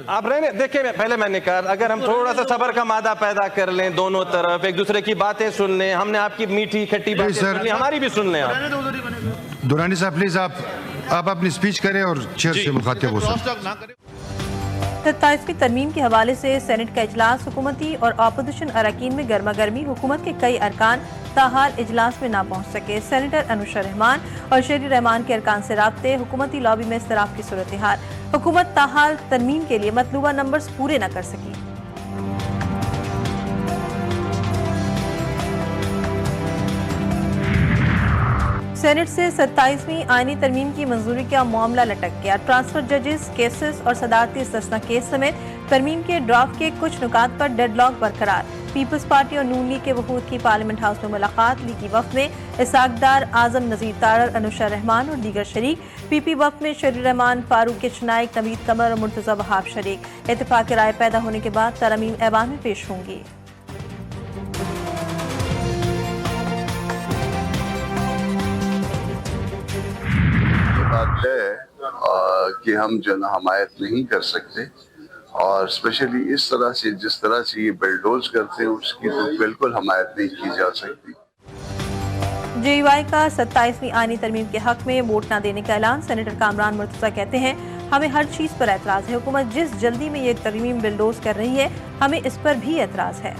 आप रहने देखिए, पहले मैंने कहा अगर हम थोड़ा सा सब्र का मादा पैदा कर लें, दोनों तरफ एक दूसरे की बातें सुन लें, हमने आपकी मीठी खट्टी बातें सुन ली, हमारी भी सुन लें आप। दुरानी साहब प्लीज आप अपनी स्पीच करें और चेयर से मुखातिब हो सकते। 27वीं तरमीम के हवाले से सेनेट का इजलास, हुकूमती और अपोजिशन अरकान में गर्मा गर्मी। हुकूमत के कई अरकान ताहाल इजलास में ना पहुंच सके। सेनेटर अनुशा रहमान और शेरी रहमान के अरकान से राब्ते। हुकूमती लॉबी में इस्तराब की सूरत हाल। हुकूमत ताहाल तरमीम के लिए मतलूबा नंबर्स पूरे न कर सकी। सेनेट से 27वीं आईनी तरमीम की मंजूरी का मामला लटक गया। ट्रांसफर जजेस केसेस और सदारती इस्तिस्ना केस समेत तरमीम के ड्राफ्ट के कुछ नुकात पर डेडलॉक बरकरार। पीपल्स पार्टी और नून लीग के वफूद की पार्लियामेंट हाउस में मुलाकात। लीगी वफ्द में इसाकदार, आजम नजीर तारर, अनुशा रहमान और दीगर शरीक। पीपी वफ्द में शेरी रहमान, फारूक किचनाइक, नवीद कमर और मुर्तजा वहाब शरीक। इत्तेफाक राय पैदा होने के बाद तरमीम ऐवान में पेश होंगी। बात है कि हम जो है हमायत नहीं कर सकते, और स्पेशली इस तरह से जिस तरह से ये बिल्डोज करते हैं उसकी तो बिल्कुल हमायत नहीं की जा सकती। JUI का 27वीं आईनी तरमीम के हक में वोट न देने का ऐलान। सेनेटर कामरान मुर्तजा कहते हैं, हमें हर चीज पर एतराज है। हुकूमत जिस जल्दी में ये तरमीम बिल्डोज कर रही है, हमें इस पर भी एतराज है।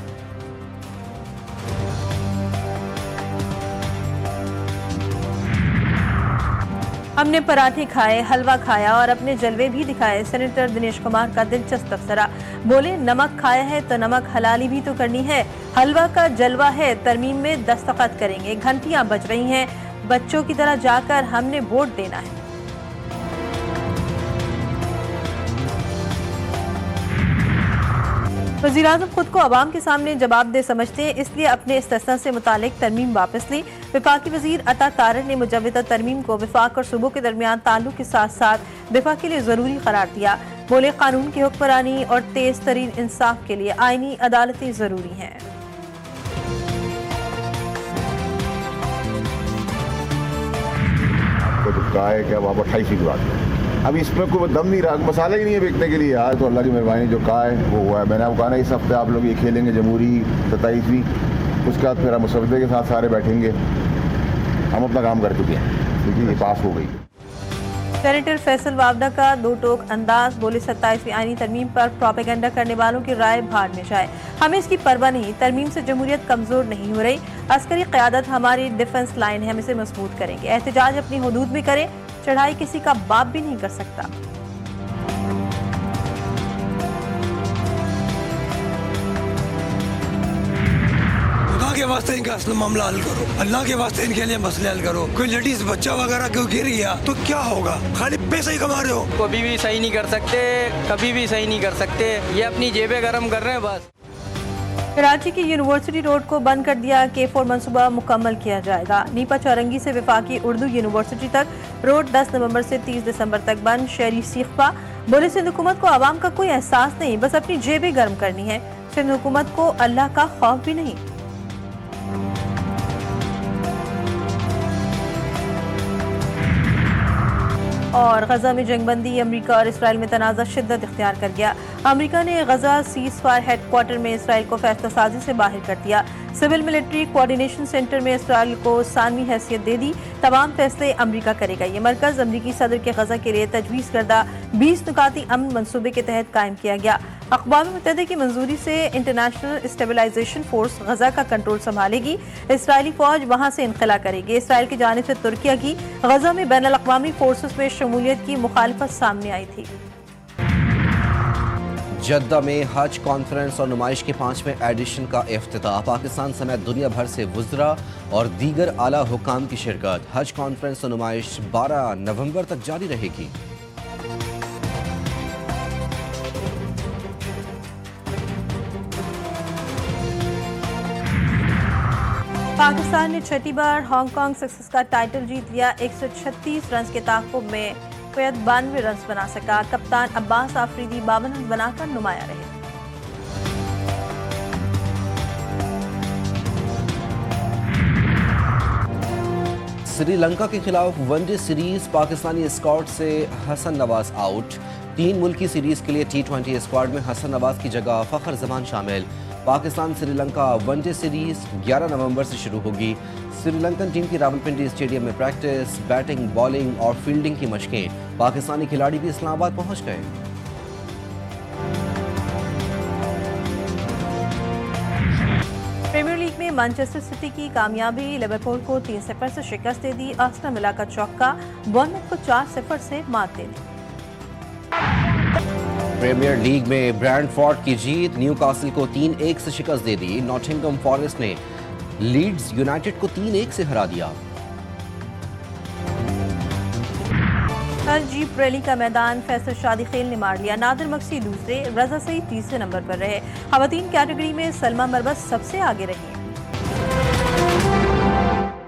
हमने पराठे खाए, हलवा खाया और अपने जलवे भी दिखाए। सेनेटर दिनेश कुमार का दिलचस्प तबसरा। बोले, नमक खाया है तो नमक हलाली भी तो करनी है। हलवा का जलवा है, तरमीम में दस्तखत करेंगे। घंटियां बज रही हैं, बच्चों की तरह जाकर हमने वोट देना है। वज़ीर-ए-आज़म खुद को अवाम के सामने जवाबदेह समझते हैं, इसलिए अपने इस्तिस्ना से मुतालिक तरमीम वापस ली। विफाकी वज़ीर अता तारर ने मुजव्वदा तरमीम को विफाक और सूबों के दरमियान ताल्लुक के साथ साथ दिफा के लिए ज़रूरी करार दिया। बोले, कानून की हुक्मरानी और तेज तरीन इंसाफ के लिए आईनी अदालतें ज़रूरी हैं। आपको तो कहा है कि अब आप 28 की बात है, अभी इसमें कोई दम नहीं रहा, मसाला ही नहीं है बेचने के लिए। यार तो अल्लाह की मेहरबानी, जो कहा है वो हुआ है। मैंने आपको कहा ना, इस हफ्ते आप लोग ये खेलेंगे जमहूरी 27वीं, उसके बाद फिर हम मुसवदे के साथ सारे बैठेंगे। हम अपना काम कर चुके हैं, देखिए ये पास हो गई। सेनेटर फैसल वावदा का दो टोक अंदाज। बोले, 27वीं आईनी तरमीम पर प्रोपेगेंडा करने वालों की राय भाड़ में जाए, हमें इसकी परवाह नहीं। तरमीम से जमहूरियत कमजोर नहीं हो रही। अस्करी क़यादत हमारी डिफेंस लाइन है, हम इसे मजबूत करेंगे। एहतजाज अपनी हुदूद में करें, चढ़ाई किसी का बाप भी नहीं कर सकता। खुदा के वास्ते इनका असल मामला हल करो, अल्लाह के वास्ते इनके लिए मसले हल करो। कोई लेडीज बच्चा वगैरह क्यों गिर गया तो क्या होगा? खाली पैसा ही कमा रहे हो। कभी भी सही नहीं कर सकते, कभी भी सही नहीं कर सकते। ये अपनी जेबें गर्म कर रहे हैं बस। कराची की यूनिवर्सिटी रोड को बंद कर दिया। K4 मंसूबा मुकम्मल किया जाएगा। नीपा चौरंगी से विफाकी उर्दू यूनिवर्सिटी तक रोड 10 नवंबर से 30 दिसंबर तक बंद। शहरी सीखपा। बोले, सिंध हुकूमत को आवाम का कोई एहसास नहीं, बस अपनी जेबें गर्म करनी है। सिंध हुकूमत को अल्लाह का खौफ भी नहीं। और गजा में जंगबंदी। अमेरिका और इसराइल में तनाज़ा शिद्दत इख्तियार कर गया। अमेरिका ने गजा सीज फायर हेडक्वार्टर में इसराइल को फैसला साजी से बाहर कर दिया। सिविल मिलिट्री कोऑर्डिनेशन सेंटर में इसराइल को सानवी हैसियत दे दी। तमाम फैसले अमेरिका करेगा। ये मरकज अमेरिकी सदर के गजा के लिए तजवीज़ करदा 20 नुकाती अमन मनसूबे के तहत कायम किया गया। अक़वाम मुत्तहिदा की मंजूरी से इंटरनेशनल स्टेबलाइजेशन फोर्स गजा का कंट्रोल संभालेगी। इसराइली फौज वहां से इनखला करेगी। इसराइल की जानिब से तुर्किया की गजा में बैनुल अक़वामी फोर्सेस में शमूलियत की मुखालफत सामने आई थी। जद्दा में हज कॉन्फ्रेंस और नुमाइश के 5वें एडिशन का इफ्तिताह। पाकिस्तान समेत दुनिया भर से वुज़रा और दीगर आला हुकाम की शिरकत। हज कॉन्फ्रेंस और नुमाइश 12 नवंबर तक जारी रहेगी। पाकिस्तान ने छठी बार हांगकांग सक्सेस का टाइटल जीत लिया। 136 रन के ताक़ुब में फैयद 92 रन बना सका। कप्तान अब्बास आफरीदी 52 रन बनाकर नुमाया रहे। श्रीलंका के खिलाफ वनडे सीरीज पाकिस्तानी स्क्वाड से हसन नवाज आउट। 3 मुल्की सीरीज के लिए T20 स्क्वाड में हसन नवाज की जगह फखर जमान शामिल। पाकिस्तान श्रीलंका वनडे सीरीज 11 नवंबर से शुरू होगी। श्रीलंकन टीम की रावलपिंडी स्टेडियम में प्रैक्टिस, बैटिंग, बॉलिंग और फील्डिंग की मशकें। पाकिस्तानी खिलाड़ी भी इस्लामाबाद पहुंच गए। प्रीमियर लीग में मैनचेस्टर सिटी की कामयाबी, लिवरपूल को 3-0 से शिकस्त दे दी। आस्टन विला का चौका, बॉर्नमथ को 4-0 से मात दे दी। प्रीमियर लीग में ब्रैंडफोर्ड की जीत, न्यूकासल को 3-1 से शिकस्त दे दी। नॉटिंघम फॉरेस्ट ने लीड्स यूनाइटेड को 3-1 से हरा दिया। जीप रैली का मैदान फैसल शादी खेल ने मार लिया। नादिर मक्सी दूसरे, रजा सईद तीसरे नंबर पर रहे। खवातीन कैटेगरी में सलमा मरबस सबसे आगे रही।